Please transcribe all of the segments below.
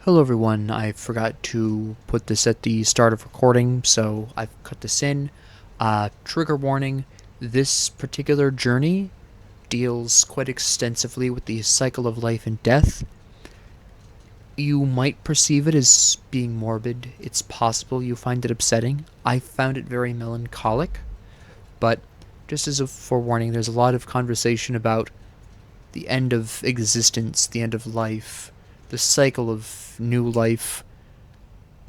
Hello everyone, I forgot to put this at the start of recording, so I've cut this in. Trigger warning, this particular journey deals quite extensively with the cycle of life and death. You might perceive it as being morbid. It's possible you find it upsetting. I found it very melancholic, but just as a forewarning, there's a lot of conversation about the end of existence, the end of life, the cycle of new life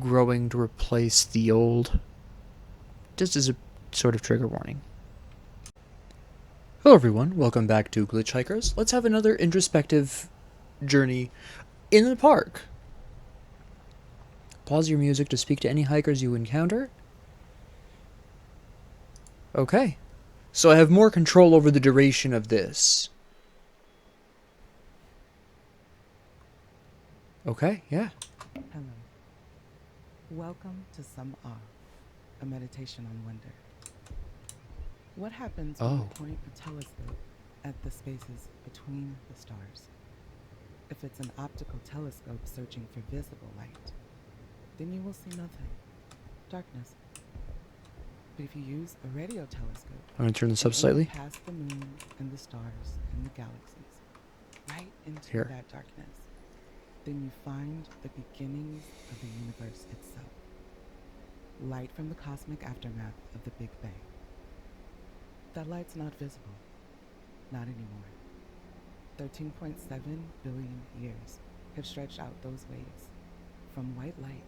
growing to replace the old, just as a sort of trigger warning. Hello everyone, welcome back to Glitchhikers. Let's have another introspective journey in the park. Pause your music to speak to any hikers you encounter. Okay, so I have more control over the duration of this. Okay, yeah. Hello. Welcome to Some Are, a meditation on wonder. What happens when you point a telescope at the spaces between the stars? If it's an optical telescope searching for visible light, then you will see nothing. Darkness. But if you use a radio telescope, I'm going to turn this up slightly. Past the moon and the stars and the galaxies, right into Here. that darkness, then you find the beginnings of the universe itself. Light from the cosmic aftermath of the Big Bang. That light's not visible. Not anymore. 13.7 billion years have stretched out those waves from white light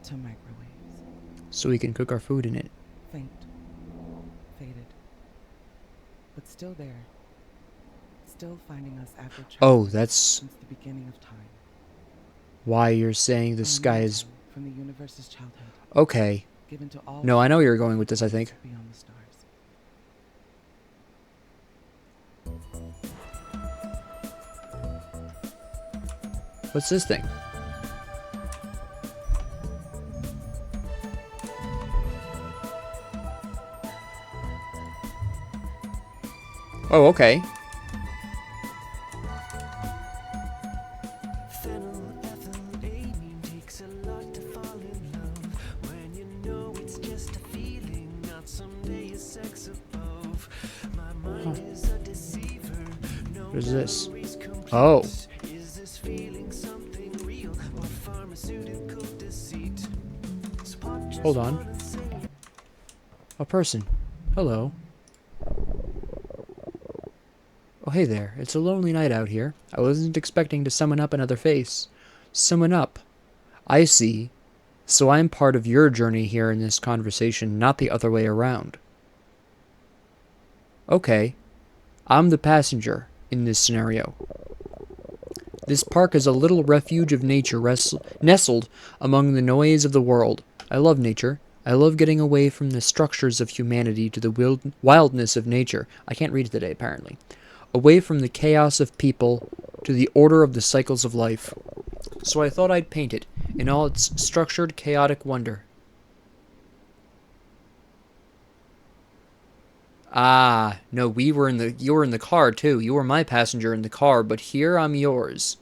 to microwaves. So we can cook our food in it. Faint. Faded. But still there. Still finding us after that's since the beginning of time. Why you're saying the sky is from the universe's childhood. Okay. Given to all. No, I know you're going with this, I think. Beyond the stars. What's this thing? Oh, okay. What is this? Oh. Hold on. A person. Hello. Oh, hey there. It's a lonely night out here. I wasn't expecting to summon up another face. Summon up. I see. So I'm part of your journey here in this conversation, not the other way around. Okay. I'm the passenger in this scenario. This park is a little refuge of nature nestled among the noise of the world. I love nature. I love getting away from the structures of humanity to the wildness of nature. I can't read it today, apparently. Away from the chaos of people to the order of the cycles of life. So I thought I'd paint it in all its structured, chaotic wonder. Ah, no, you were in the car too. You were my passenger in the car, but here I'm yours.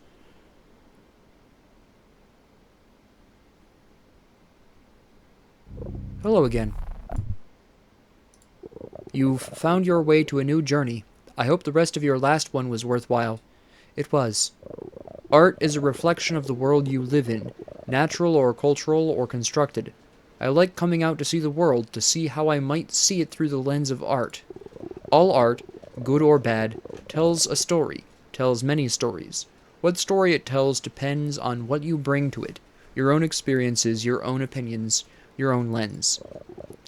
Hello again. You've found your way to a new journey. I hope the rest of your last one was worthwhile. It was. Art is a reflection of the world you live in, natural or cultural or constructed. I like coming out to see the world, to see how I might see it through the lens of art. All art, good or bad, tells a story, tells many stories. What story it tells depends on what you bring to it, your own experiences, your own opinions, your own lens.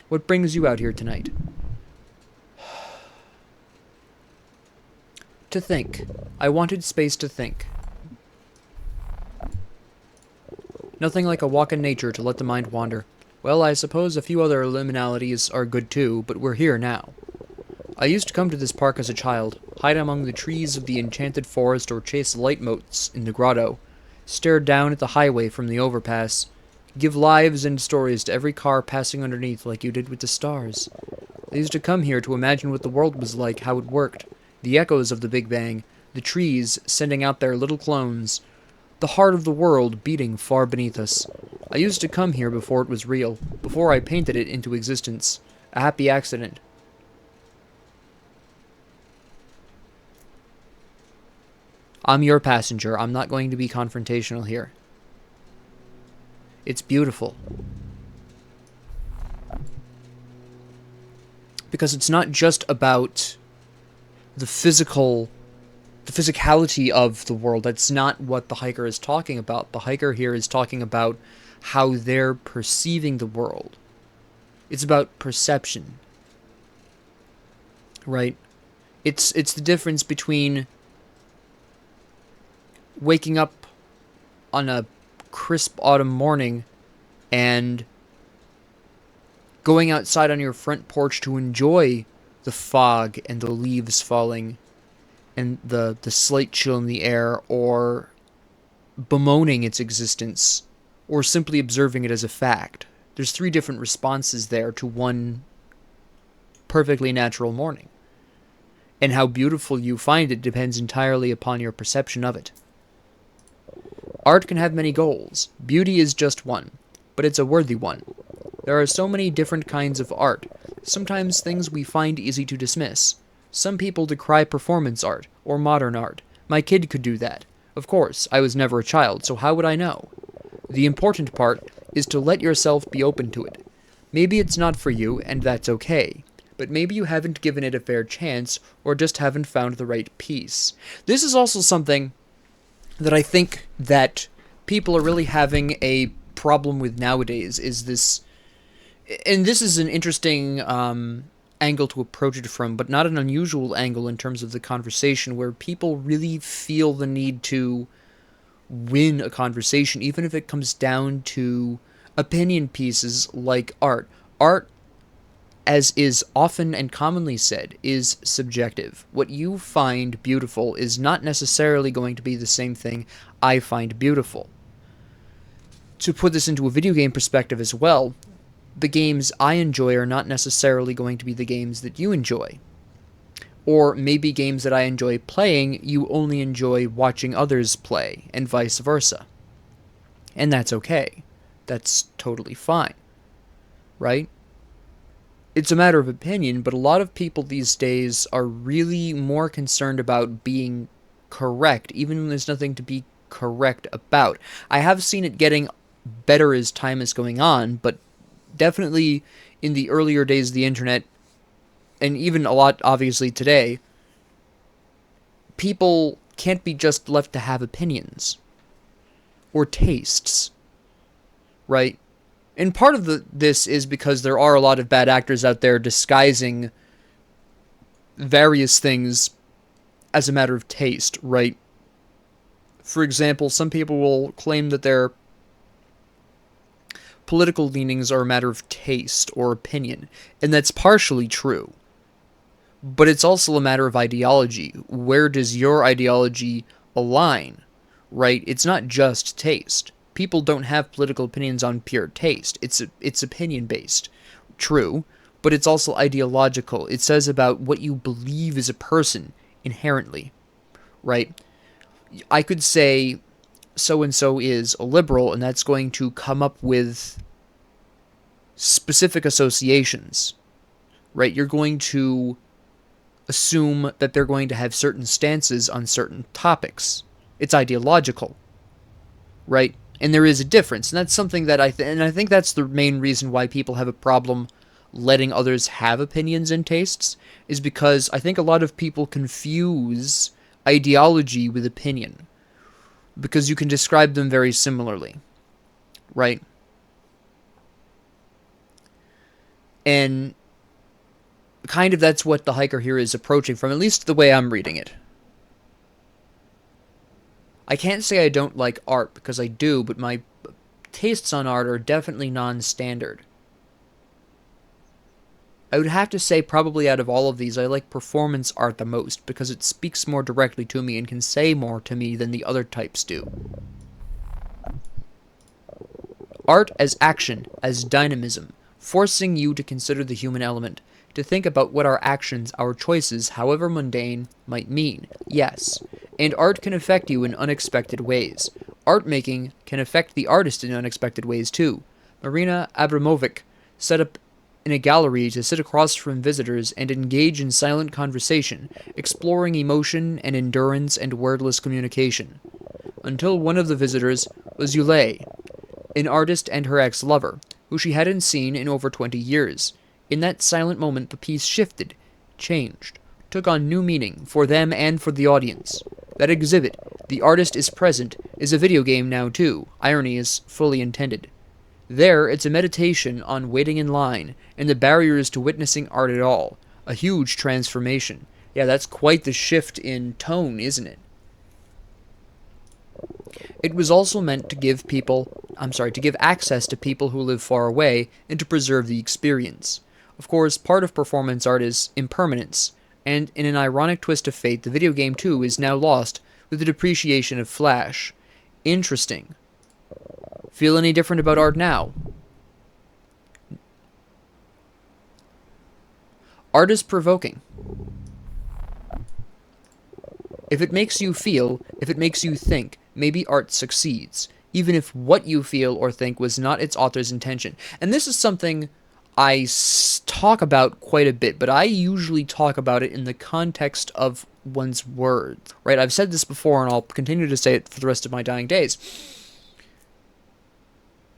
What brings you out here tonight? To think. I wanted space to think. Nothing like a walk in nature to let the mind wander. Well, I suppose a few other liminalities are good too, but we're here now. I used to come to this park as a child, hide among the trees of the enchanted forest or chase light motes in the grotto, stare down at the highway from the overpass, give lives and stories to every car passing underneath like you did with the stars. I used to come here to imagine what the world was like, how it worked, the echoes of the Big Bang, the trees sending out their little clones, The heart of the world beating far beneath us. I used to come here before it was real, before I painted it into existence. A happy accident. I'm your passenger. I'm not going to be confrontational here. It's beautiful. Because it's not just about the physicality of the world. That's not what the hiker is talking about. The hiker here is talking about how they're perceiving the world. It's about perception. Right? It's the difference between waking up on a crisp autumn morning and going outside on your front porch to enjoy the fog and the leaves falling and the slight chill in the air, or bemoaning its existence, or simply observing it as a fact. There's 3 different responses there to one perfectly natural morning. And how beautiful you find it depends entirely upon your perception of it. Art can have many goals. Beauty is just one, but it's a worthy one. There are so many different kinds of art, sometimes things we find easy to dismiss. Some people decry performance art, or modern art. My kid could do that. Of course, I was never a child, so how would I know? The important part is to let yourself be open to it. Maybe it's not for you, and that's okay. But maybe you haven't given it a fair chance, or just haven't found the right piece. This is also something that I think that people are really having a problem with nowadays, is this... And this is an interesting angle to approach it from, but not an unusual angle in terms of the conversation, where people really feel the need to win a conversation, even if it comes down to opinion pieces like art. Art, as is often and commonly said, is subjective. What you find beautiful is not necessarily going to be the same thing I find beautiful. To put this into a video game perspective as well, the games I enjoy are not necessarily going to be the games that you enjoy. Or maybe games that I enjoy playing, you only enjoy watching others play, and vice versa. And that's okay. That's totally fine. Right? It's a matter of opinion, but a lot of people these days are really more concerned about being correct, even when there's nothing to be correct about. I have seen it getting better as time is going on, but definitely in the earlier days of the internet, and even a lot obviously today, people can't be just left to have opinions or tastes, right? And part of this is because there are a lot of bad actors out there disguising various things as a matter of taste, right? For example, some people will claim that their political leanings are a matter of taste or opinion, and that's partially true. But it's also a matter of ideology. Where does your ideology align, right? It's not just taste. People don't have political opinions on pure taste. It's opinion-based. True, but it's also ideological. It says about what you believe as a person inherently, right? I could say so-and-so is a liberal, and that's going to come up with specific associations, right? You're going to assume that they're going to have certain stances on certain topics. It's ideological, right? And there is a difference, and that's something that I think that's the main reason why people have a problem letting others have opinions and tastes, is because I think a lot of people confuse ideology with opinion, because you can describe them very similarly, right? And kind of that's what the hiker here is approaching from, at least the way I'm reading it. I can't say I don't like art, because I do, but my tastes on art are definitely non-standard. I would have to say probably out of all of these, I like performance art the most, because it speaks more directly to me and can say more to me than the other types do. Art as action, as dynamism, forcing you to consider the human element, to think about what our actions, our choices, however mundane, might mean. Yes, and art can affect you in unexpected ways. art making can affect the artist in unexpected ways too. Marina Abramovic set up in a gallery to sit across from visitors and engage in silent conversation, exploring emotion and endurance and wordless communication. Until one of the visitors was Yulei, an artist and her ex-lover, who she hadn't seen in over 20 years. In that silent moment, the piece shifted, changed, took on new meaning for them and for the audience. That exhibit, The Artist is Present, is a video game now too. Irony is fully intended. There, it's a meditation on waiting in line and the barriers to witnessing art at all. A huge transformation. Yeah, that's quite the shift in tone, isn't it? It was also meant to give access to people who live far away and to preserve the experience. Of course, part of performance art is impermanence, and in an ironic twist of fate, the video game too is now lost with the depreciation of Flash. Interesting. Feel any different about art now? Art is provoking. If it makes you feel, if it makes you think, maybe art succeeds, even if what you feel or think was not its author's intention. And this is something I talk about quite a bit, but I usually talk about it in the context of one's words, right? I've said this before, and I'll continue to say it for the rest of my dying days.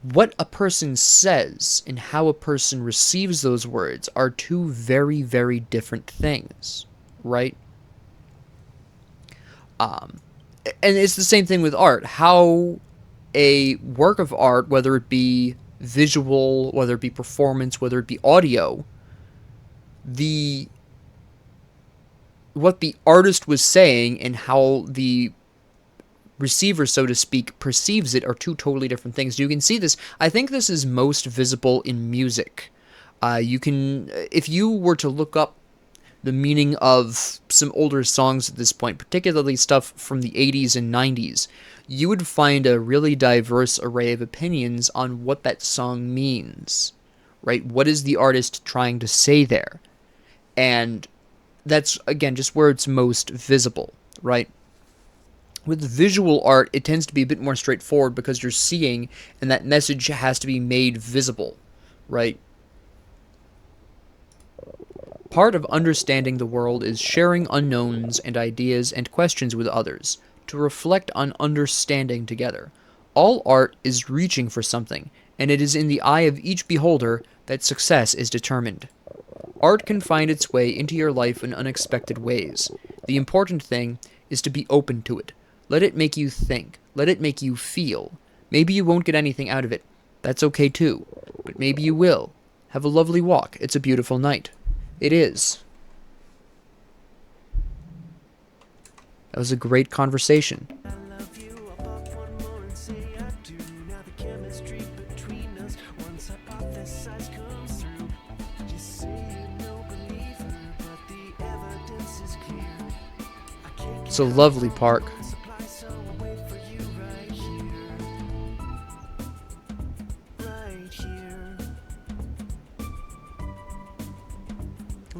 What a person says and how a person receives those words are two very, very different things, right? And it's the same thing with art. How a work of art, whether it be visual, whether it be performance, whether it be audio, what the artist was saying and how the receiver, so to speak, perceives it are two totally different things. You can see this. I think this is most visible in music. You can, if you were to look up the meaning of some older songs at this point, particularly stuff from the 80s and 90s, you would find a really diverse array of opinions on what that song means, right? What is the artist trying to say there? And that's, again, just where it's most visible, right? With visual art, it tends to be a bit more straightforward because you're seeing, and that message has to be made visible, right? Part of understanding the world is sharing unknowns and ideas and questions with others, to reflect on understanding together. All art is reaching for something, and it is in the eye of each beholder that success is determined. Art can find its way into your life in unexpected ways. The important thing is to be open to it. Let it make you think. Let it make you feel. Maybe you won't get anything out of it. That's okay too. But maybe you will. Have a lovely walk. It's a beautiful night. It is. That was a great conversation. It's a lovely park.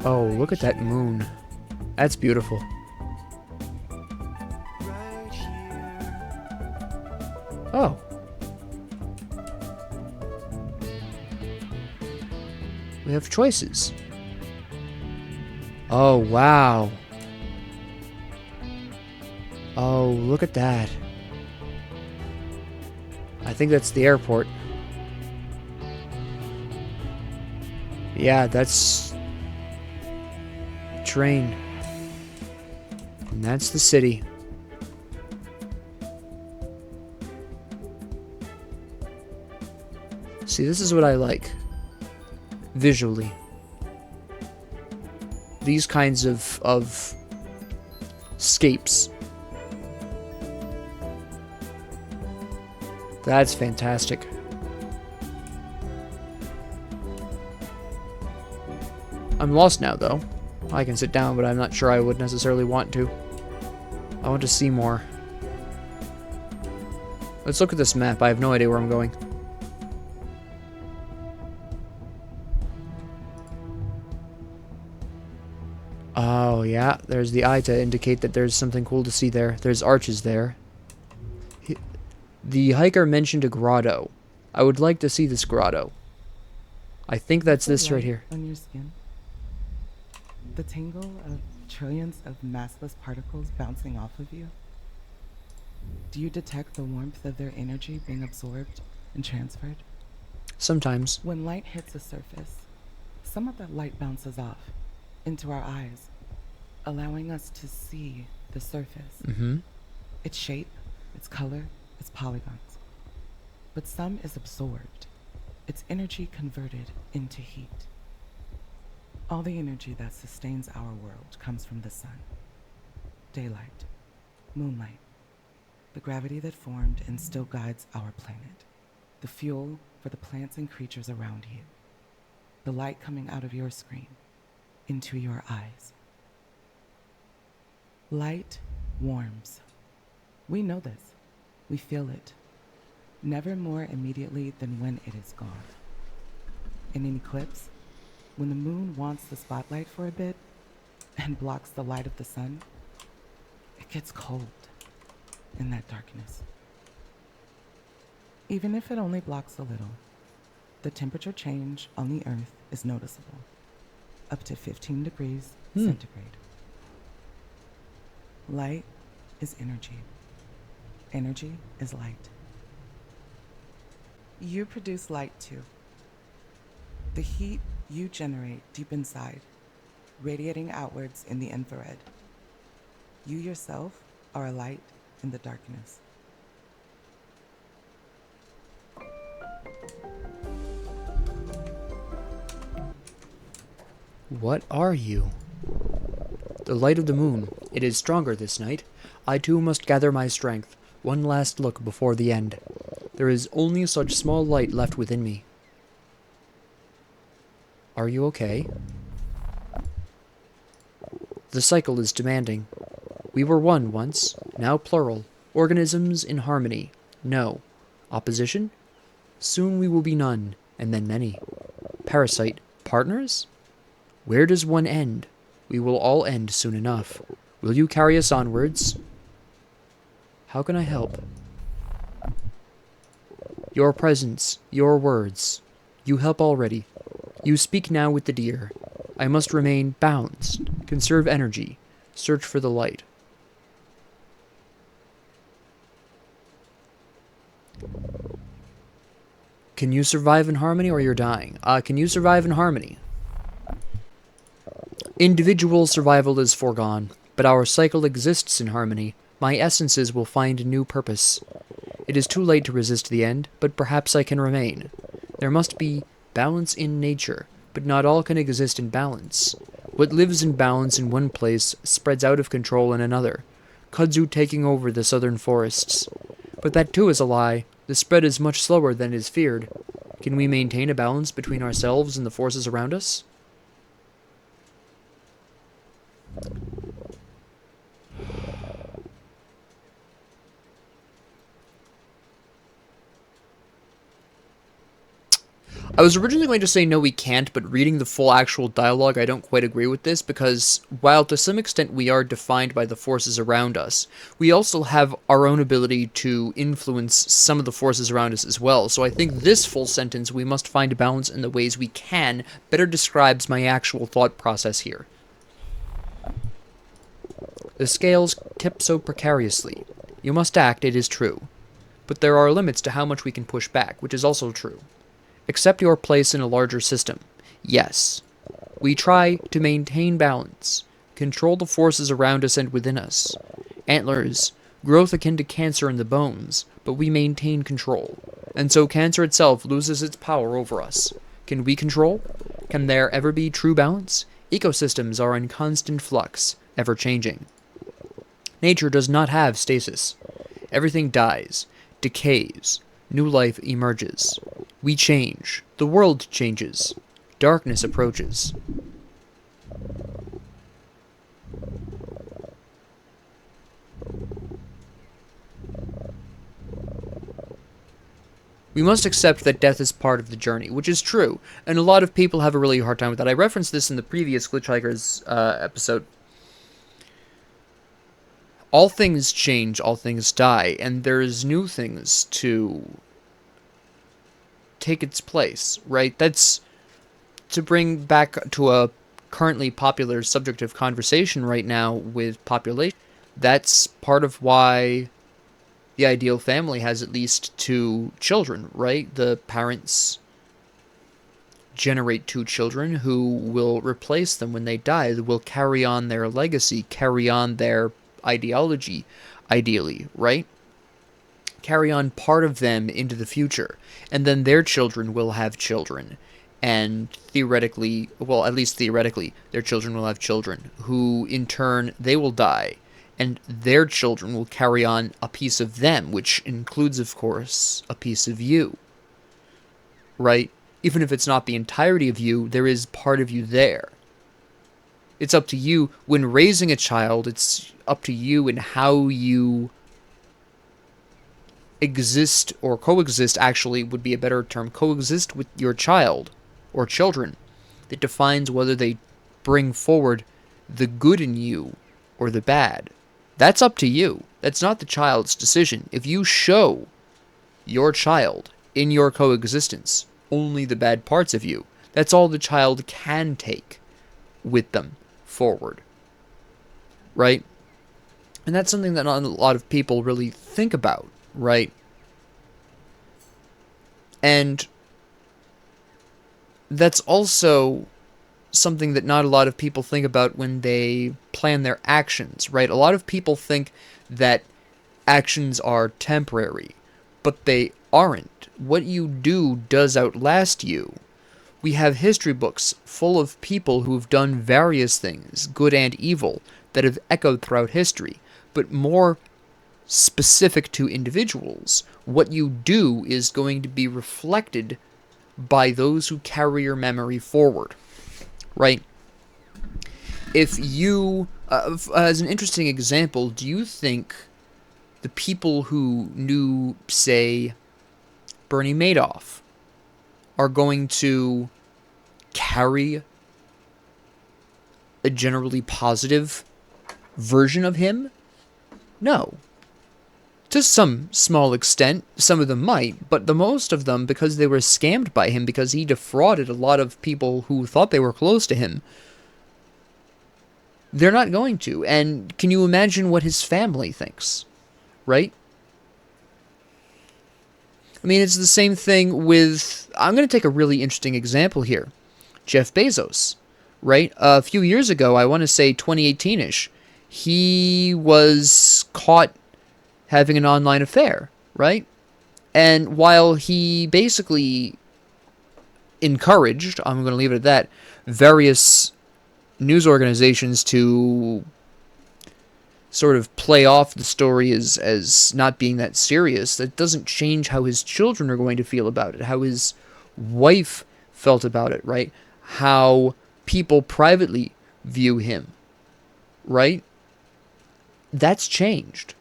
Oh, look at that moon. That's beautiful. Oh. We have choices. Oh, wow. Oh, look at that. I think that's the airport. Yeah, that's the train. And that's the city. See, this is what I like. Visually. These kinds of scapes. That's fantastic. I'm lost now, though. I can sit down, but I'm not sure I would necessarily want to. I want to see more. Let's look at this map. I have no idea where I'm going. Oh, yeah. There's the eye to indicate that there's something cool to see there. There's arches there. The hiker mentioned a grotto. I would like to see this grotto. I think Do you that's feel this right light here. on your skin? The tingle of trillions of massless particles bouncing off of you? Do you detect the warmth of their energy being absorbed and transferred? Sometimes. When light hits a surface, some of that light bounces off into our eyes, allowing us to see the surface, Mm-hmm. its shape, its color, its polygons. But some is absorbed, its energy converted into heat. All the energy that sustains our world comes from the sun, daylight, moonlight, the gravity that formed and still guides our planet, the fuel for the plants and creatures around you, the light coming out of your screen into your eyes. Light warms. We know this. We feel it. Never more immediately than when it is gone. In an eclipse, when the moon wants the spotlight for a bit and blocks the light of the sun, it gets cold in that darkness. Even if it only blocks a little, the temperature change on the Earth is noticeable, up to 15 degrees centigrade. Light is energy. Energy is light. You produce light too. The heat you generate deep inside, radiating outwards in the infrared. You yourself are a light in the darkness. What are you? The light of the moon. It is stronger this night. I too must gather my strength. One last look before the end. There is only such small light left within me. Are you okay? The cycle is demanding. We were one once, now plural. Organisms in harmony. No. Opposition? Soon we will be none, and then many. Parasite. Partners? Where does one end? We will all end soon enough. Will you carry us onwards? How can I help? Your presence, your words. You help already. You speak now with the deer. I must remain balanced, conserve energy, search for the light. Can you survive in harmony or you're dying? Can you survive in harmony? Individual survival is foregone, but our cycle exists in harmony. My essences will find new purpose. It is too late to resist the end, but perhaps I can remain. There must be balance in nature, but not all can exist in balance. What lives in balance in one place spreads out of control in another, kudzu taking over the southern forests. But that too is a lie. The spread is much slower than is feared. Can we maintain a balance between ourselves and the forces around us? I was originally going to say no we can't, but reading the full actual dialogue I don't quite agree with this, because while to some extent we are defined by the forces around us, we also have our own ability to influence some of the forces around us as well. So I think this full sentence, "we must find a balance in the ways we can," better describes my actual thought process here. The scales tip so precariously. You must act, it is true. But there are limits to how much we can push back, which is also true. Accept your place in a larger system. Yes. We try to maintain balance, control the forces around us and within us. Antlers, growth akin to cancer in the bones, but we maintain control. And so cancer itself loses its power over us. Can we control? Can there ever be true balance? Ecosystems are in constant flux, ever changing. Nature does not have stasis. Everything dies, decays, new life emerges. We change. The world changes. Darkness approaches. We must accept that death is part of the journey, which is true, and a lot of people have a really hard time with that. I referenced this in the previous Glitchhikers episode. All things change, all things die, and there's new things to take its place, right? That's to bring back to a currently popular subject of conversation right now with population. That's part of why the ideal family has at least two children, right? The parents generate two children who will replace them when they die, will carry on their legacy, carry on their ideology, ideally, right? Carry on part of them into the future. And then their children will have children. And theoretically, well, at least theoretically, their children will have children who, in turn, they will die. And their children will carry on a piece of them, which includes, of course, a piece of you, right? Even if it's not the entirety of you, there is part of you there. It's up to you when raising a child, it's up to you in how you exist, or coexist actually would be a better term, coexist with your child or children, that defines whether they bring forward the good in you or the bad. That's up to you. That's not the child's decision. If you show your child in your coexistence only the bad parts of you, that's all the child can take with them forward, right? And that's something that not a lot of people really think about, right? And that's also something that not a lot of people think about when they plan their actions, right? A lot of people think that actions are temporary, but they aren't. What you do does outlast you. We have history books full of people who've done various things, good and evil, that have echoed throughout history, but more specific to individuals. What you do is going to be reflected by those who carry your memory forward, right? If you, as an interesting example, do you think the people who knew, say, Bernie Madoff are going to carry a generally positive version of him? No. To some small extent, some of them might, but the most of them, because they were scammed by him, because he defrauded a lot of people who thought they were close to him, they're not going to. And can you imagine what his family thinks? Right? I mean, it's the same thing with... I'm going to take a really interesting example here. Jeff Bezos, right? A few years ago, I want to say 2018-ish, he was caught having an online affair, right? And while he basically encouraged, I'm going to leave it at that, various news organizations to sort of play off the story as not being that serious, that doesn't change how his children are going to feel about it, how his wife felt about it, right? How people privately view him, right? That's changed.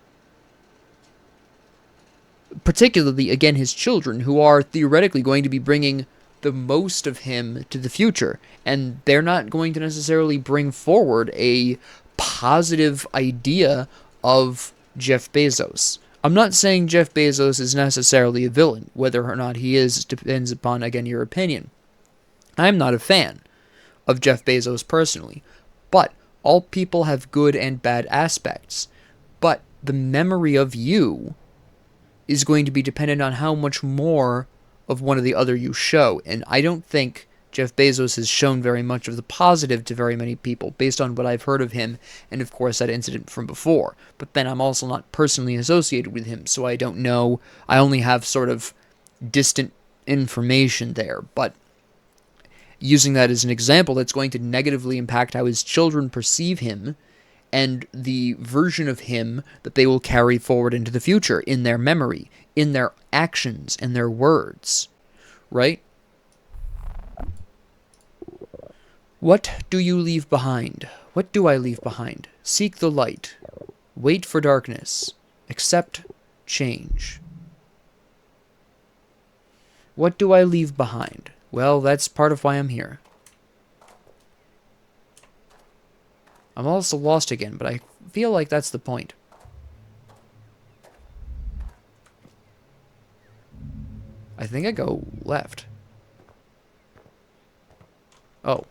Particularly, again, his children, who are theoretically going to be bringing the most of him to the future. And they're not going to necessarily bring forward a positive idea of Jeff Bezos. I'm not saying Jeff Bezos is necessarily a villain. Whether or not he is depends upon, again, your opinion. I'm not a fan of Jeff Bezos personally. But all people have good and bad aspects. But the memory of you is going to be dependent on how much more of one or the other you show. And I don't think Jeff Bezos has shown very much of the positive to very many people, based on what I've heard of him, and of course that incident from before. But then I'm also not personally associated with him, so I don't know. I only have sort of distant information there. But using that as an example, that's going to negatively impact how his children perceive him, and the version of him that they will carry forward into the future in their memory, in their actions, and their words. Right? What do you leave behind? What do I leave behind? Seek the light. Wait for darkness. Accept change. What do I leave behind? Well, that's part of why I'm here. I'm also lost again, but I feel like that's the point. I think I go left. Oh.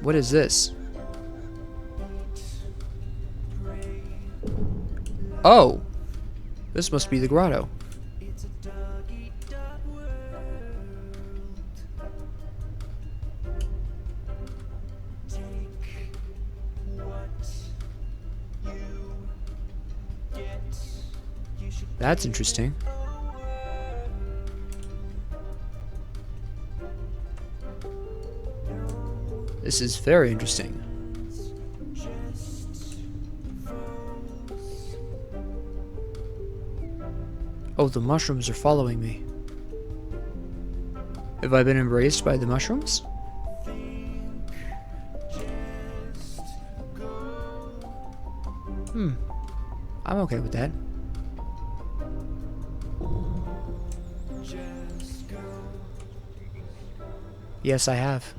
What is this? Oh. This must be the grotto. That's interesting. This is very interesting. Oh, the mushrooms are following me. Have I been embraced by the mushrooms? I'm okay with that. Yes, I have.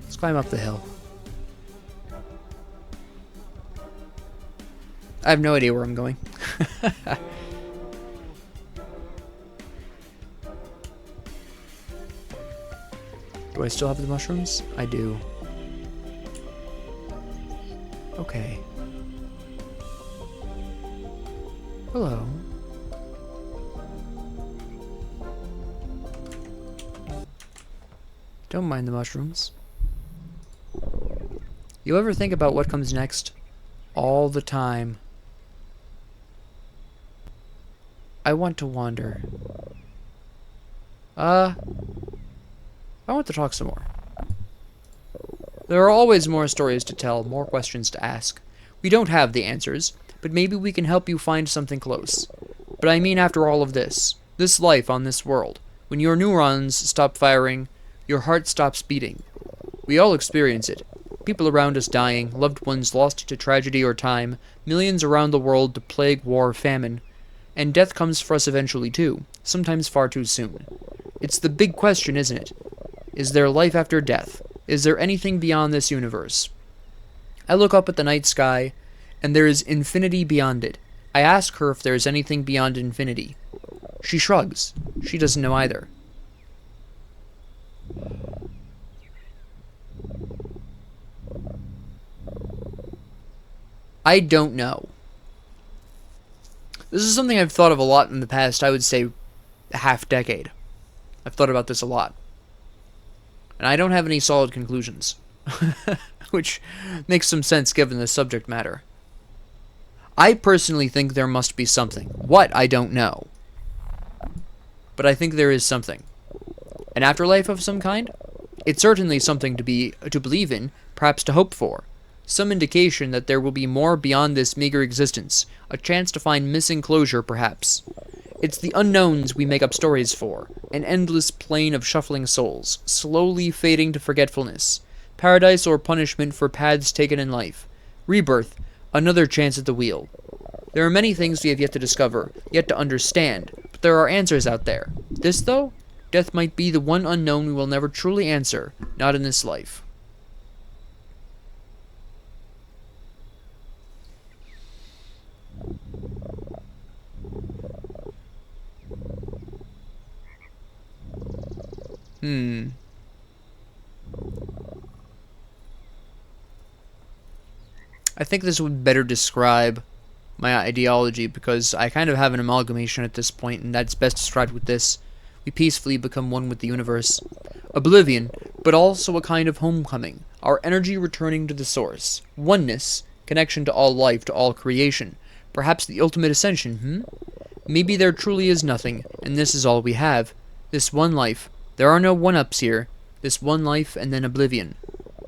Let's climb up the hill. I have no idea where I'm going. Do I still have the mushrooms? I do. Okay. Hello. Don't mind the mushrooms. You ever think about what comes next? All the time. I want to wander. I want to talk some more. There are always more stories to tell, more questions to ask. We don't have the answers, but maybe we can help you find something close. But I mean, after all of this life on this world, when your neurons stop firing, your heart stops beating. We all experience it. People around us dying, loved ones lost to tragedy or time, millions around the world to plague, war, famine. And death comes for us eventually too, sometimes far too soon. It's the big question, isn't it? Is there life after death? Is there anything beyond this universe? I look up at the night sky, and there is infinity beyond it. I ask her if there is anything beyond infinity. She shrugs. She doesn't know either. I don't know. This is something I've thought of a lot in the past, I would say, half decade. I've thought about this a lot. And I don't have any solid conclusions. Which makes some sense given the subject matter. I personally think there must be something. What, I don't know. But I think there is something. An afterlife of some kind? It's certainly something to believe in, perhaps to hope for. Some indication that there will be more beyond this meager existence, a chance to find missing closure, perhaps. It's the unknowns we make up stories for, an endless plane of shuffling souls, slowly fading to forgetfulness, paradise or punishment for paths taken in life, rebirth, another chance at the wheel. There are many things we have yet to discover, yet to understand, but there are answers out there. This, though, death might be the one unknown we will never truly answer, not in this life. I think this would better describe my ideology, because I kind of have an amalgamation at this point, and that's best described with this. We peacefully become one with the universe. Oblivion, but also a kind of homecoming, our energy returning to the source. Oneness, connection to all life, to all creation. Perhaps the ultimate ascension, Maybe there truly is nothing, and this is all we have. This one life. There are no one-ups here. This one life and then oblivion.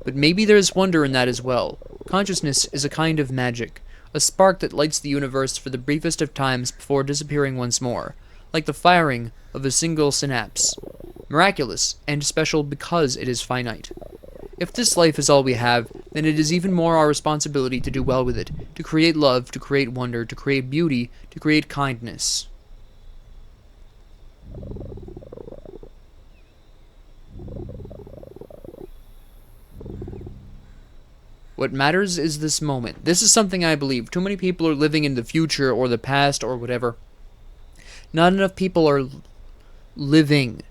But maybe there is wonder in that as well. Consciousness is a kind of magic, a spark that lights the universe for the briefest of times before disappearing once more, like the firing of a single synapse. Miraculous and special because it is finite. If this life is all we have, then it is even more our responsibility to do well with it, to create love, to create wonder, to create beauty, to create kindness. What matters is this moment. This is something I believe. Too many people are living in the future or the past or whatever. Not enough people are living.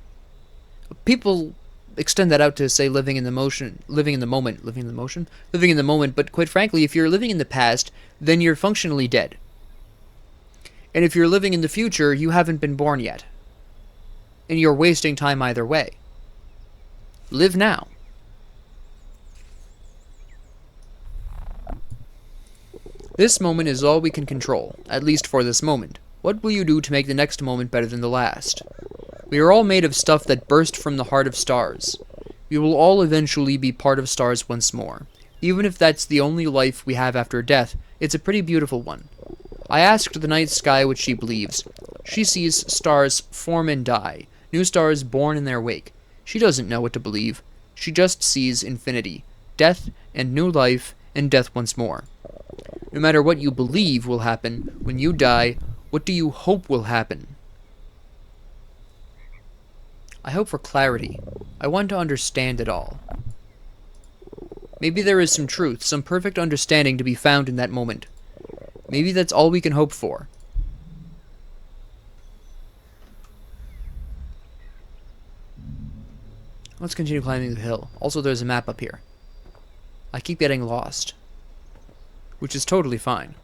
People extend that out to say living in the motion, living in the moment, living in the motion, living in the moment. But quite frankly, if you're living in the past, then you're functionally dead. And if you're living in the future, you haven't been born yet. And you're wasting time either way. Live now. This moment is all we can control, at least for this moment. What will you do to make the next moment better than the last? We are all made of stuff that burst from the heart of stars. We will all eventually be part of stars once more. Even if that's the only life we have after death, it's a pretty beautiful one. I asked the night sky what she believes. She sees stars form and die, new stars born in their wake. She doesn't know what to believe. She just sees infinity, death and new life, and death once more. No matter what you believe will happen, when you die, what do you hope will happen? I hope for clarity. I want to understand it all. Maybe there is some truth, some perfect understanding to be found in that moment. Maybe that's all we can hope for. Let's continue climbing the hill. Also, there's a map up here. I keep getting lost, which is totally fine.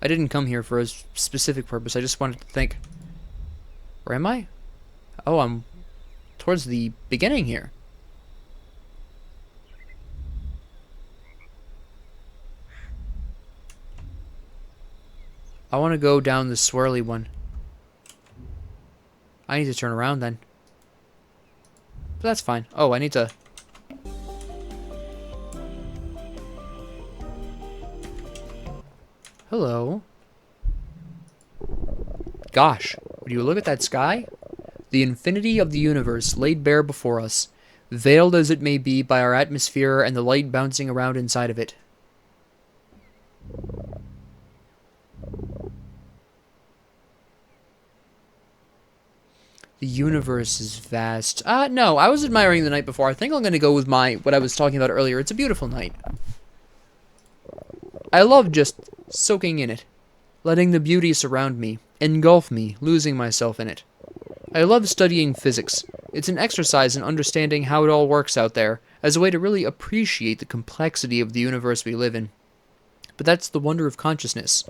I didn't come here for a specific purpose. I just wanted to think. Where am I? Oh, I'm towards the beginning here. I want to go down the swirly one. I need to turn around then. But that's fine. Oh, I need to... Hello. Gosh, would you look at that sky? The infinity of the universe laid bare before us, veiled as it may be by our atmosphere and the light bouncing around inside of it. The universe is vast. No, I was admiring the night before. I think I'm going to go with what I was talking about earlier. It's a beautiful night. I love just soaking in it, letting the beauty surround me, engulf me, losing myself in it. I love studying physics. It's an exercise in understanding how it all works out there, as a way to really appreciate the complexity of the universe we live in. But that's the wonder of consciousness.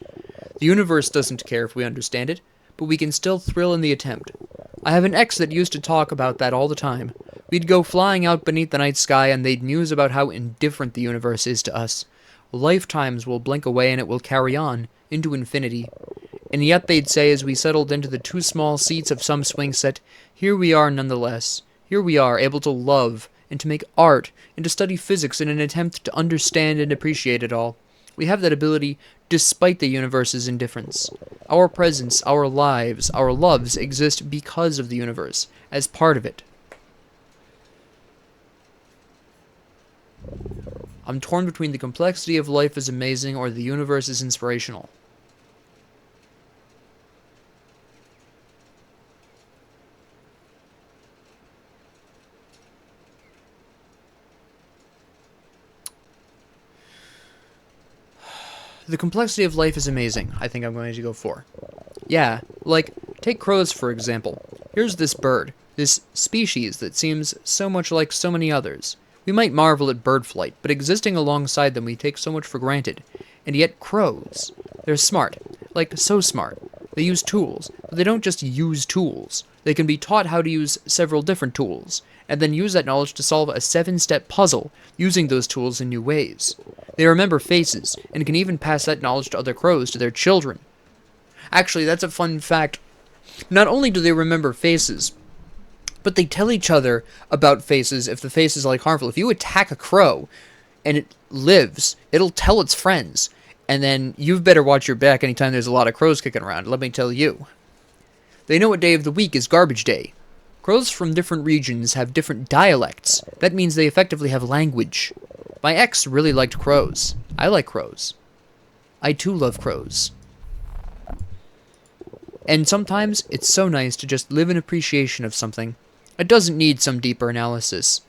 The universe doesn't care if we understand it, but we can still thrill in the attempt. I have an ex that used to talk about that all the time. We'd go flying out beneath the night sky and they'd muse about how indifferent the universe is to us. Lifetimes will blink away and it will carry on into infinity. And yet they'd say as we settled into the two small seats of some swing set, here we are nonetheless. Here we are, able to love, and to make art, and to study physics in an attempt to understand and appreciate it all. We have that ability despite the universe's indifference. Our presence, our lives, our loves exist because of the universe, as part of it. I'm torn between the complexity of life is amazing or the universe is inspirational. The complexity of life is amazing, I think I'm going to go for. Yeah, like, take crows for example. Here's this bird, this species that seems so much like so many others. We might marvel at bird flight, but existing alongside them we take so much for granted. And yet crows, they're smart, like so smart. They use tools, but they don't just use tools. They can be taught how to use several different tools, and then use that knowledge to solve a 7-step puzzle using those tools in new ways. They remember faces, and can even pass that knowledge to other crows, to their children. Actually, that's a fun fact. Not only do they remember faces, but they tell each other about faces if the face is, like, harmful. If you attack a crow, and it lives, it'll tell its friends. And then you've better watch your back anytime there's a lot of crows kicking around, let me tell you. They know what day of the week is garbage day. Crows from different regions have different dialects. That means they effectively have language. My ex really liked crows. I like crows. I too love crows. And sometimes it's so nice to just live in appreciation of something. It doesn't need some deeper analysis.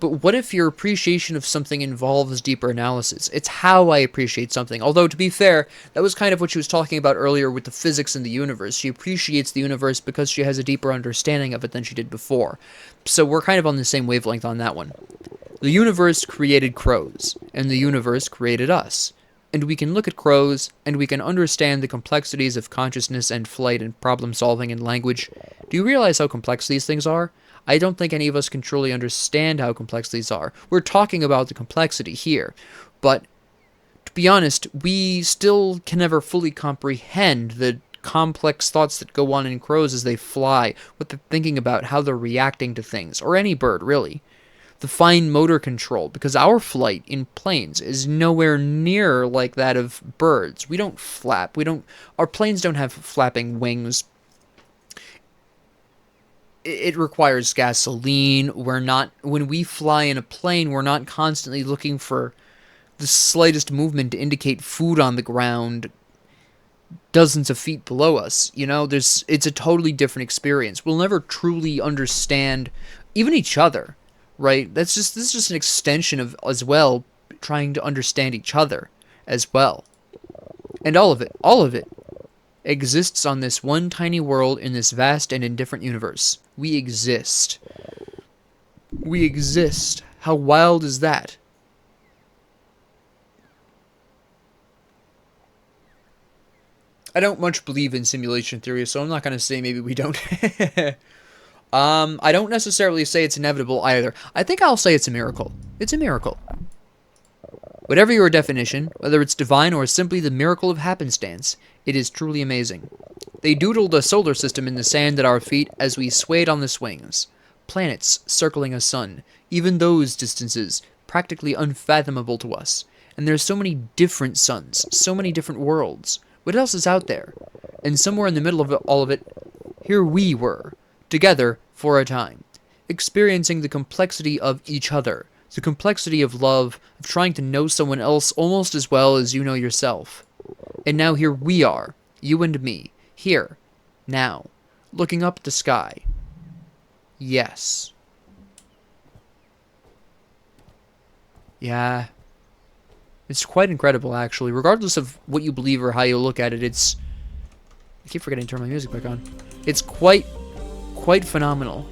But what if your appreciation of something involves deeper analysis? It's how I appreciate something. Although, to be fair, that was kind of what she was talking about earlier with the physics in the universe. She appreciates the universe because she has a deeper understanding of it than she did before. So we're kind of on the same wavelength on that one. The universe created crows, and the universe created us. And we can look at crows, and we can understand the complexities of consciousness and flight and problem solving and language. Do you realize how complex these things are? I don't think any of us can truly understand how complex these are. We're talking about the complexity here, but to be honest, we still can never fully comprehend the complex thoughts that go on in crows as they fly, what they're thinking about, how they're reacting to things, or any bird, really. The fine motor control, because our flight in planes is nowhere near like that of birds. We don't flap. Our planes don't have flapping wings. It requires gasoline. When we fly in a plane, we're not constantly looking for the slightest movement to indicate food on the ground dozens of feet below us. It's a totally different experience. We'll never truly understand even each other, right? This is just an extension of, as well, trying to understand each other as well. And all of it exists on this one tiny world in this vast and indifferent universe. We exist. We exist. How wild is that? I don't much believe in simulation theory, so I'm not going to say maybe we don't. I don't necessarily say it's inevitable either. I think I'll say it's a miracle. It's a miracle. Whatever your definition, whether it's divine or simply the miracle of happenstance, it is truly amazing. They doodled a solar system in the sand at our feet as we swayed on the swings. Planets circling a sun, even those distances, practically unfathomable to us. And there's so many different suns, so many different worlds. What else is out there? And somewhere in the middle of all of it, here we were, together for a time, experiencing the complexity of each other, the complexity of love, of trying to know someone else almost as well as you know yourself. And now here we are, you and me, here, now, looking up at the sky. Yes. Yeah. It's quite incredible, actually. Regardless of what you believe or how you look at it, I keep forgetting to turn my music back on. It's quite phenomenal.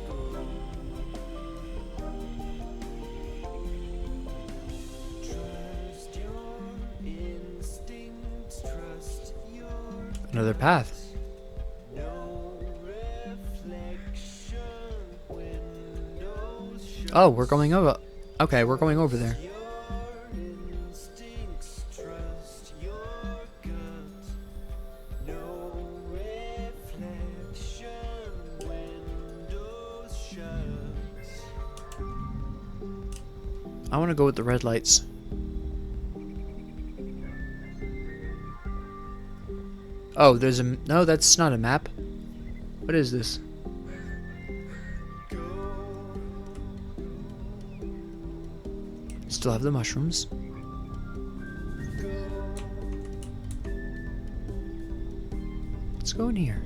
Another path. Oh, we're going over. Okay, we're going over there. I want to go with the red lights. Oh, there's a... No, that's not a map. What is this? Still have the mushrooms. Let's go in here.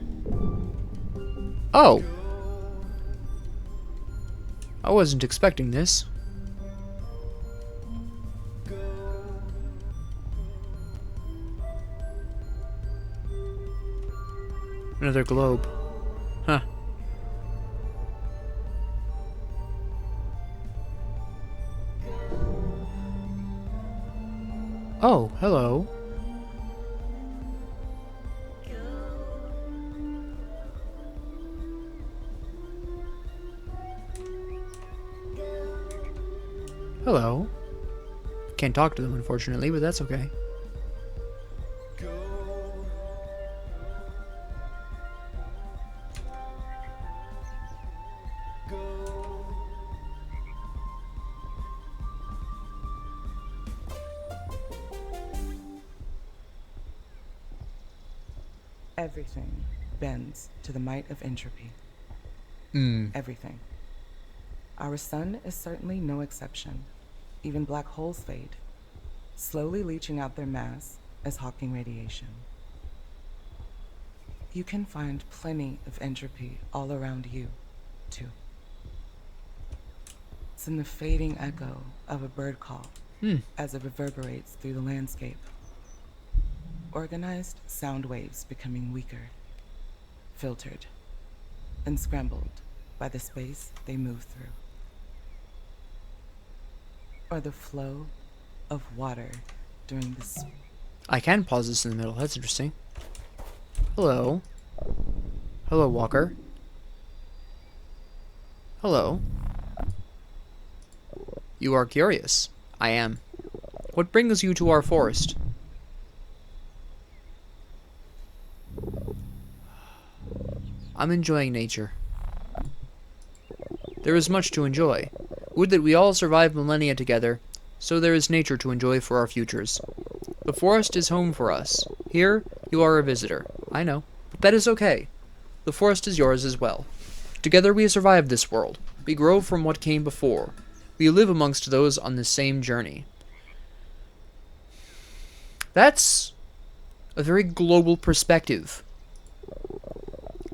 Oh! I wasn't expecting this. Another globe. Huh. Oh, hello. Hello. Can't talk to them, unfortunately, but that's okay. Everything bends to the might of entropy. Hmm. Everything. Our sun is certainly no exception. Even black holes fade, slowly leaching out their mass as Hawking radiation. You can find plenty of entropy all around you, too. It's in the fading echo of a bird call as it reverberates through the landscape. Organized sound waves becoming weaker, filtered, and scrambled by the space they move through. Or the flow of water during this. I can pause this in the middle. That's interesting. Hello. Hello, Walker. Hello. You are curious. I am. What brings you to our forest? I'm enjoying nature. There is much to enjoy. Would that we all survive millennia together, so there is nature to enjoy for our futures. The forest is home for us. Here, you are a visitor. I know. But that is okay. The forest is yours as well. Together we survive this world. We grow from what came before. We live amongst those on the same journey. That's a very global perspective.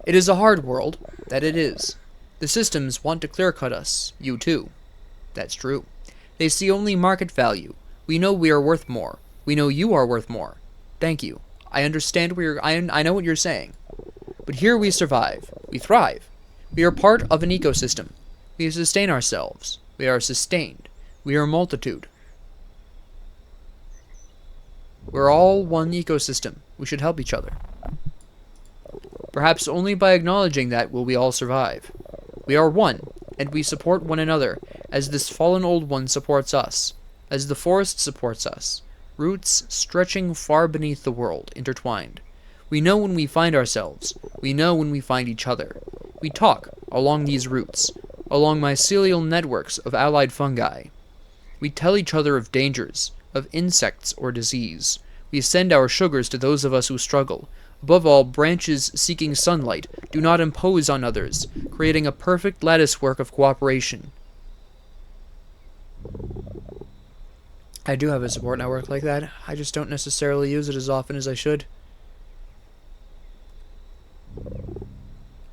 It is a hard world, that it is. The systems want to clear-cut us, you too. That's true. They see only market value. We know we are worth more. We know you are worth more. Thank you. I understand I know what you're saying. But here we survive. We thrive. We are part of an ecosystem. We sustain ourselves. We are sustained. We are a multitude. We're all one ecosystem. We should help each other. Perhaps only by acknowledging that will we all survive. We are one, and we support one another, as this fallen old one supports us, as the forest supports us, roots stretching far beneath the world, intertwined. We know when we find ourselves. We know when we find each other. We talk along these roots, along mycelial networks of allied fungi. We tell each other of dangers, of insects or disease. We send our sugars to those of us who struggle. Above all, branches seeking sunlight do not impose on others, creating a perfect latticework of cooperation. I do have a support network like that. I just don't necessarily use it as often as I should.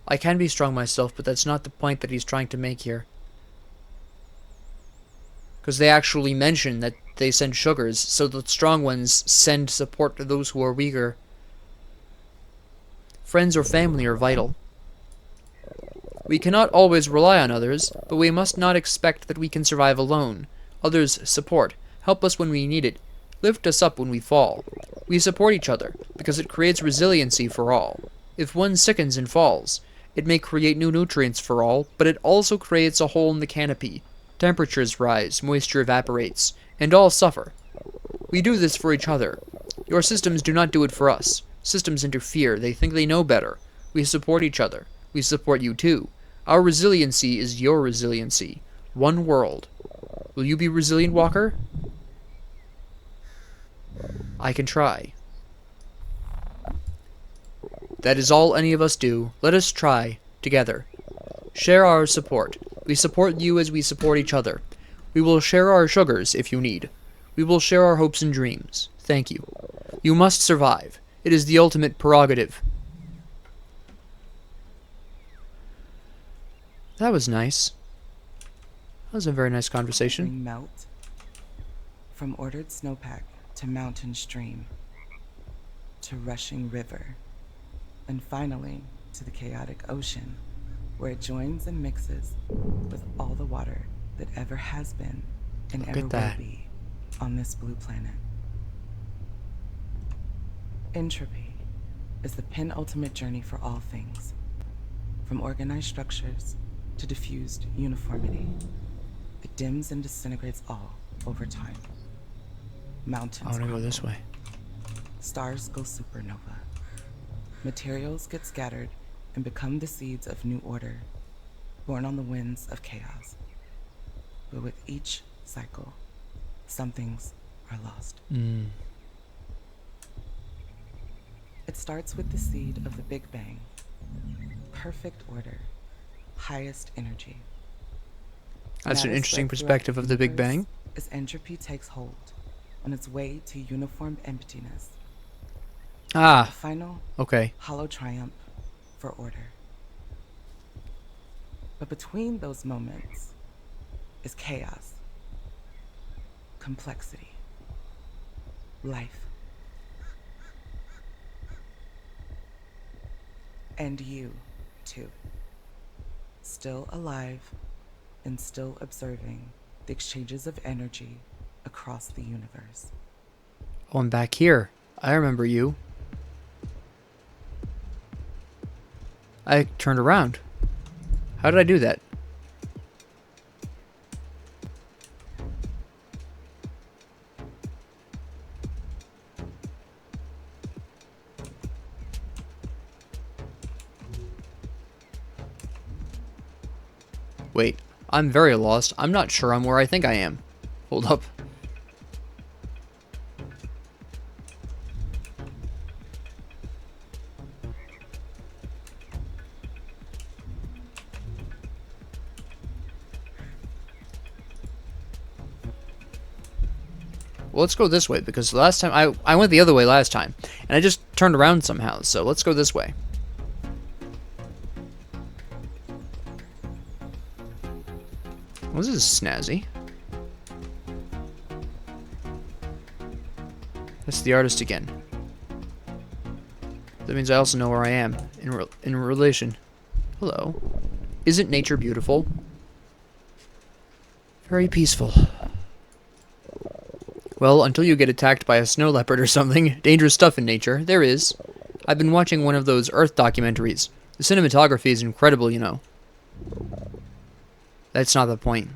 I can be strong myself, but that's not the point that he's trying to make here. Because they actually mention that they send sugars, so the strong ones send support to those who are weaker. Friends or family are vital. We cannot always rely on others, but we must not expect that we can survive alone. Others support, help us when we need it, lift us up when we fall. We support each other, because it creates resiliency for all. If one sickens and falls, it may create new nutrients for all, but it also creates a hole in the canopy. Temperatures rise, moisture evaporates, and all suffer. We do this for each other. Your systems do not do it for us. Systems interfere. They think they know better. We support each other. We support you too. Our resiliency is your resiliency. One world. Will you be resilient, Walker? I can try. That is all any of us do. Let us try, together. Share our support. We support you as we support each other. We will share our sugars if you need. We will share our hopes and dreams. Thank you. You must survive. It is the ultimate prerogative. That was nice. That was a very nice conversation. Melt from ordered snowpack to mountain stream to rushing river and finally to the chaotic ocean where it joins and mixes with all the water that ever has been and ever will be on this blue planet. Entropy is the penultimate journey for all things, from organized structures to diffused uniformity. It dims and disintegrates all over time. Mountains I want to go this way. Stars go supernova. Materials get scattered and become the seeds of new order, born on the winds of chaos. But with each cycle, some things are lost. It starts with the seed of the Big Bang. Perfect order, highest energy. That's an Matter interesting spread throughout perspective the of the Big universe Bang. as entropy takes hold on its way to uniform emptiness. A Ah, final, okay. hollow triumph for order. But between those moments is chaos, complexity, life. And you, too. Still alive and still observing the exchanges of energy across the universe. Oh, I'm back here. I remember you. I turned around. How did I do that? Wait, I'm very lost. I'm not sure I'm where I think I am. Hold up. Well, let's go this way, because last time I went the other way last time, and I just turned around somehow, so let's go this way. Well, this is snazzy. That's the artist again. That means I also know where I am in relation. Hello. Isn't nature beautiful? Very peaceful. Well, until you get attacked by a snow leopard or something, dangerous stuff in nature, there is. I've been watching one of those Earth documentaries. The cinematography is incredible, you know. That's not the point.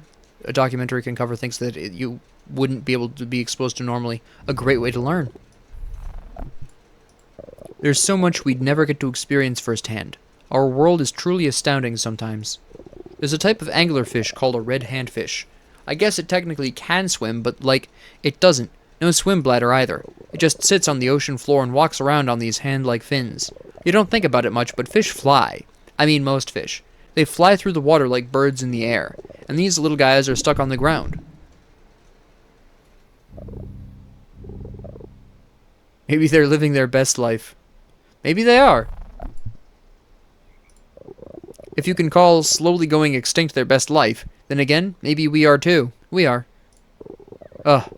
A documentary can cover things that you wouldn't be able to be exposed to normally. A great way to learn. There's so much we'd never get to experience firsthand. Our world is truly astounding sometimes. There's a type of anglerfish called a red handfish. I guess it technically can swim, but, like, it doesn't. No swim bladder either. It just sits on the ocean floor and walks around on these hand-like fins. You don't think about it much, but fish fly. I mean, most fish. They fly through the water like birds in the air. And these little guys are stuck on the ground. Maybe they're living their best life. Maybe they are. If you can call slowly going extinct their best life, then again, maybe we are too. We are. Ugh.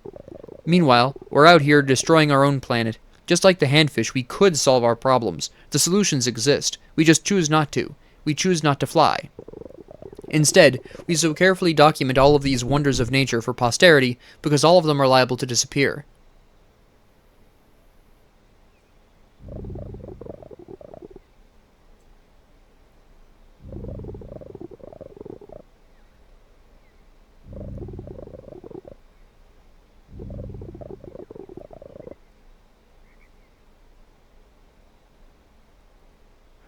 Meanwhile, we're out here destroying our own planet. Just like the handfish, we could solve our problems. The solutions exist. We just choose not to. We choose not to fly. Instead, we so carefully document all of these wonders of nature for posterity because all of them are liable to disappear.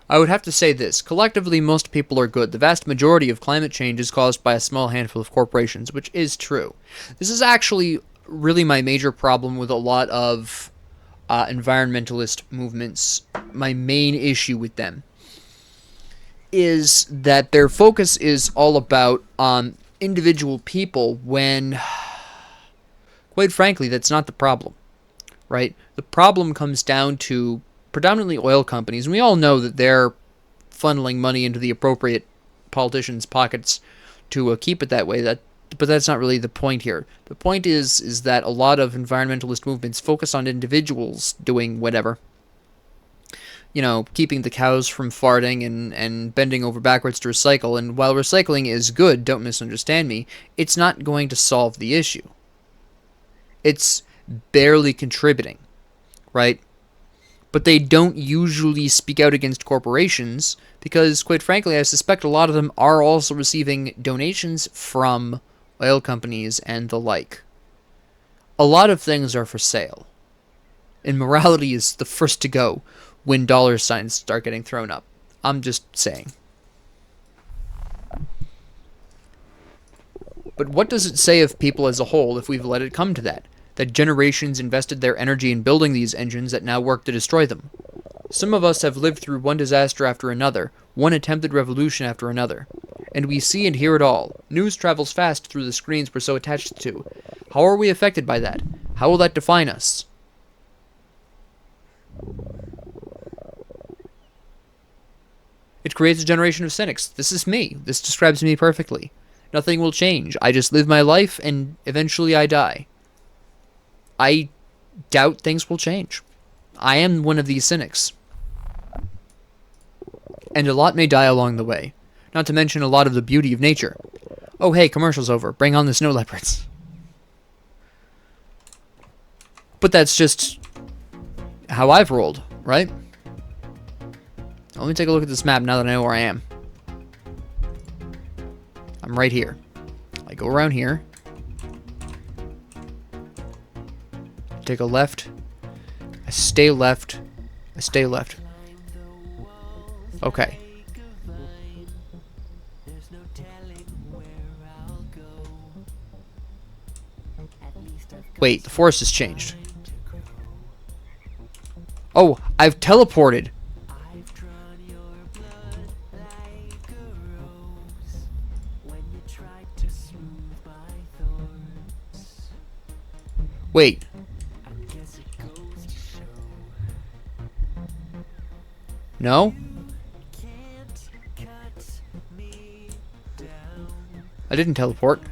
I would have to say this. Collectively, most people are good. The vast majority of climate change is caused by a small handful of corporations, which is true. This is actually really my major problem with a lot of environmentalist movements. My main issue with them is that their focus is all about individual people when, quite frankly, that's not the problem, right? The problem comes down to predominantly oil companies, and we all know that they're funneling money into the appropriate politicians' pockets to keep it that way. But that's not really the point here. The point is that a lot of environmentalist movements focus on individuals doing whatever. You know, keeping the cows from farting and bending over backwards to recycle. And while recycling is good, don't misunderstand me, it's not going to solve the issue. It's barely contributing, right? But they don't usually speak out against corporations because, quite frankly, I suspect a lot of them are also receiving donations from oil companies and the like. A lot of things are for sale. And morality is the first to go when dollar signs start getting thrown up. I'm just saying. But what does it say of people as a whole if we've let it come to that? That generations invested their energy in building these engines that now work to destroy them? Some of us have lived through one disaster after another, one attempted revolution after another. And we see and hear it all. News travels fast through the screens we're so attached to. How are we affected by that? How will that define us? It creates a generation of cynics. This is me. This describes me perfectly. Nothing will change. I just live my life and eventually I die. I doubt things will change. I am one of these cynics. And a lot may die along the way. Not to mention a lot of the beauty of nature. Oh hey, commercial's over. Bring on the snow leopards. But that's just how I've rolled, right? Let me take a look at this map now that I know where I am. I'm right here. I go around here. Take a left. I stay left. I stay left. Okay. Wait, the forest has changed. Oh, I've teleported. Wait. No? I didn't teleport.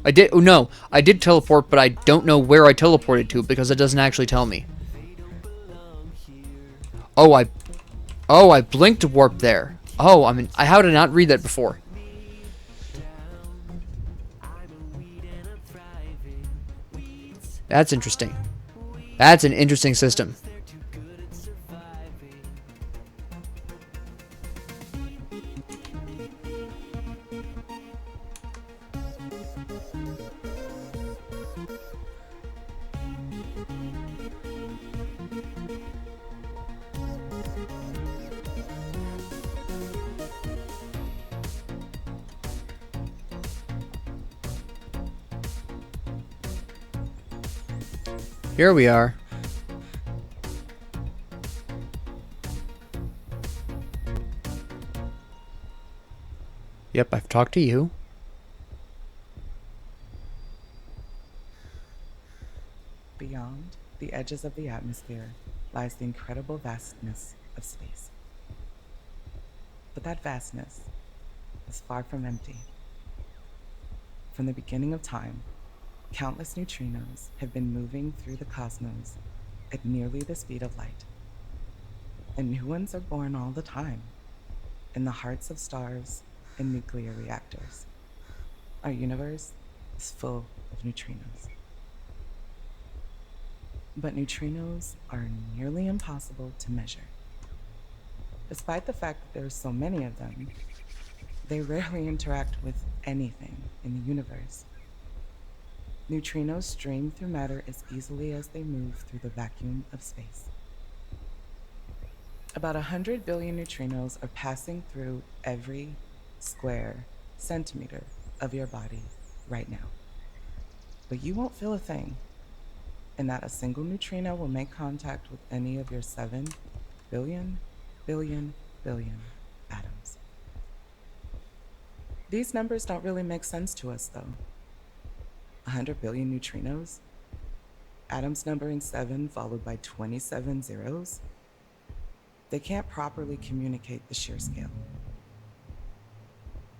I did. Oh no, I did teleport, but I don't know where I teleported to because it doesn't actually tell me. Oh, I blinked to warp there. Oh, how did I not read that before? That's interesting. That's an interesting system. Here we are. Yep, I've talked to you. Beyond the edges of the atmosphere lies the incredible vastness of space. But that vastness is far from empty. From the beginning of time, countless neutrinos have been moving through the cosmos at nearly the speed of light. And new ones are born all the time, in the hearts of stars and nuclear reactors. Our universe is full of neutrinos. But neutrinos are nearly impossible to measure. Despite the fact that there are so many of them, they rarely interact with anything in the universe. Neutrinos stream through matter as easily as they move through the vacuum of space. About 100 billion neutrinos are passing through every square centimeter of your body right now. But you won't feel a thing, and not a single neutrino will make contact with any of your 7 billion atoms. These numbers don't really make sense to us, though. 100 billion neutrinos, atoms numbering 7 followed by 27 zeros. They can't properly communicate the sheer scale.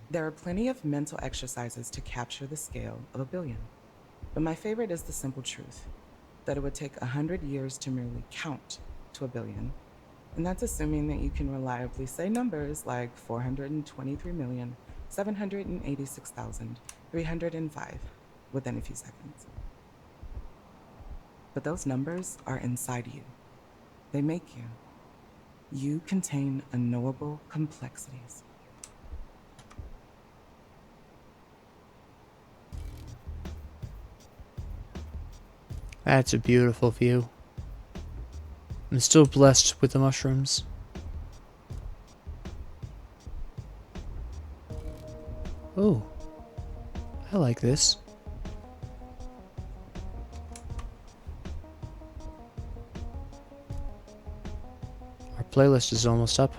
There are plenty of mental exercises to capture the scale of a billion, but my favorite is the simple truth that it would take 100 years to merely count to a billion, and that's assuming that you can reliably say numbers like 423,786,305 within a few seconds. But those numbers are inside you. They make you. You contain unknowable complexities. That's a beautiful view. I'm still blessed with the mushrooms. Oh, I like this. Playlist is almost up.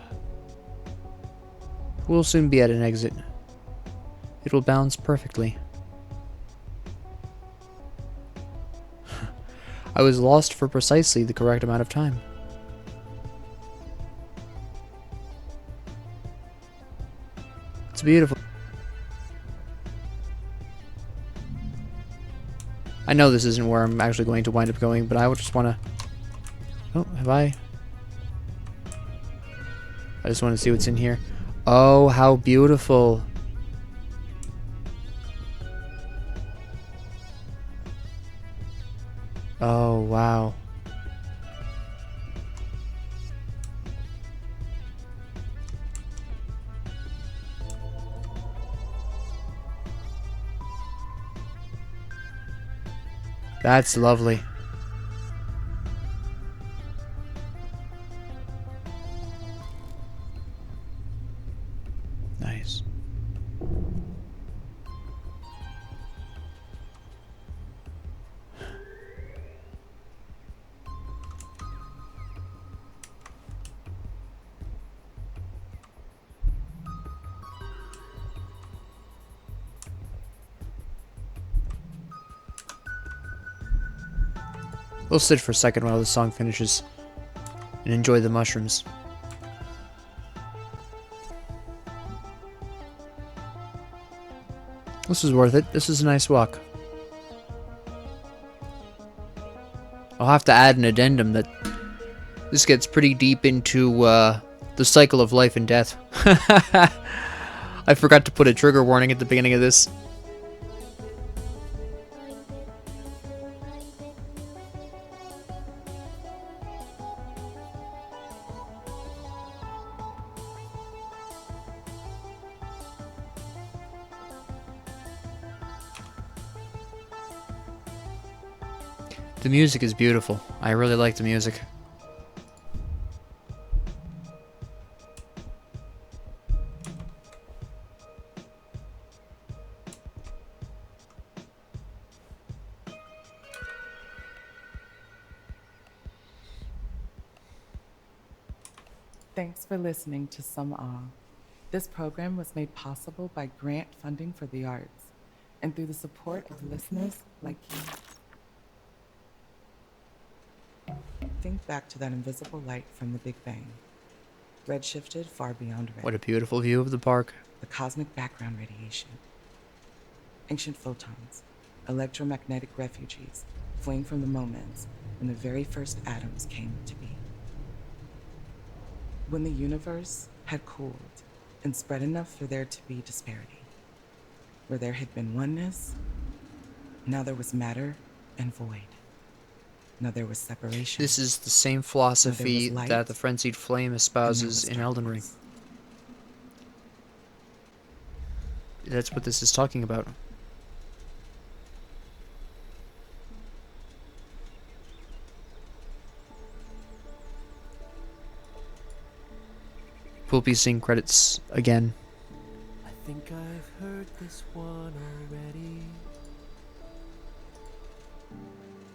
We'll soon be at an exit. It will balance perfectly. I was lost for precisely the correct amount of time. It's beautiful. I know this isn't where I'm actually going to wind up going, but I would just want to... Oh, have I? I just want to see what's in here. Oh, how beautiful. Oh, wow. That's lovely. Nice. We'll sit for a second while the song finishes and enjoy the mushrooms. This is worth it. This is a nice walk. I'll have to add an addendum that this gets pretty deep into the cycle of life and death. I forgot to put a trigger warning at the beginning of this. The music is beautiful. I really like the music. Thanks for listening to Some Awe. This program was made possible by grant funding for the arts and through the support of listeners like you. Think back to that invisible light from the Big Bang, redshifted far beyond red. What a beautiful view of the park. The cosmic background radiation. Ancient photons, electromagnetic refugees, fleeing from the moments when the very first atoms came to be. When the universe had cooled and spread enough for there to be disparity. Where there had been oneness, now there was matter and void. Now there was separation. This is the same philosophy light, that the Frenzied Flame espouses in Elden Ring. That's what this is talking about. We'll be seeing credits again. I think I've heard this one already.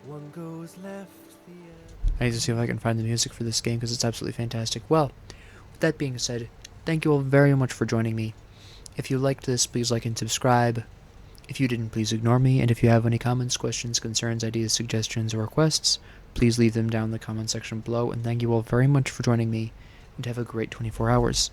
One goes left, the other. I need to see if I can find the music for this game because it's absolutely fantastic. Well, with that being said, thank you all very much for joining me. If you liked this, please like and subscribe. If you didn't, please ignore me. And if you have any comments, questions, concerns, ideas, suggestions, or requests, please leave them down in the comment section below. And thank you all very much for joining me, and have a great 24 hours.